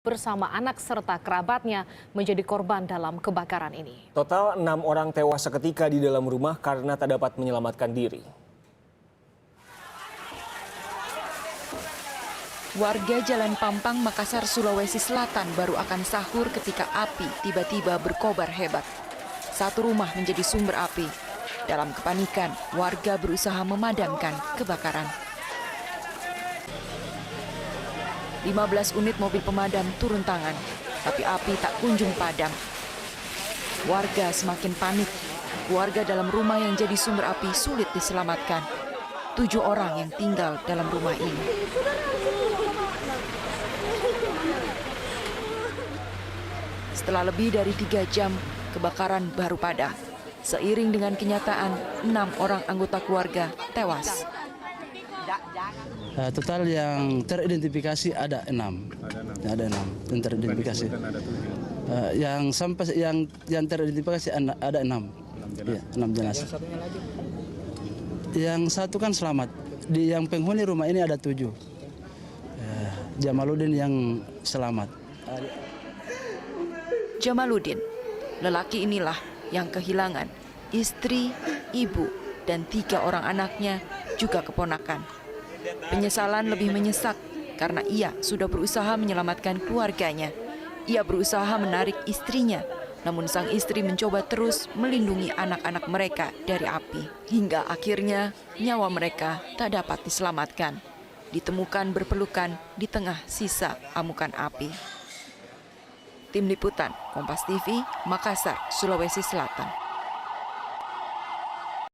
bersama anak serta kerabatnya menjadi korban dalam kebakaran ini. Total 6 orang tewas seketika di dalam rumah karena tak dapat menyelamatkan diri. Warga Jalan Pampang, Makassar, Sulawesi Selatan baru akan sahur ketika api tiba-tiba berkobar hebat. Satu rumah menjadi sumber api. Dalam kepanikan, warga berusaha memadamkan kebakaran. 15 unit mobil pemadam turun tangan, tapi api tak kunjung padam. Warga semakin panik. Warga dalam rumah yang jadi sumber api sulit diselamatkan. 7 orang yang tinggal dalam rumah ini. Setelah lebih dari 3 jam, kebakaran baru padam. Seiring dengan kenyataan, 6 orang anggota keluarga tewas. Total yang teridentifikasi ada 6. Ada 6 yang teridentifikasi. Yang teridentifikasi ada 6. Ya, 6 jenazah. Yang satunya lagi? Yang satu kan selamat. Yang penghuni rumah ini ada 7. Jamaluddin yang selamat. Jamaluddin, lelaki inilah yang kehilangan istri, ibu, dan 3 orang anaknya juga keponakan. Penyesalan lebih menyesak karena ia sudah berusaha menyelamatkan keluarganya. Ia berusaha menarik istrinya, namun sang istri mencoba terus melindungi anak-anak mereka dari api. Hingga akhirnya nyawa mereka tak dapat diselamatkan. Ditemukan berpelukan di tengah sisa amukan api. Tim Liputan, Kompas TV, Makassar, Sulawesi Selatan.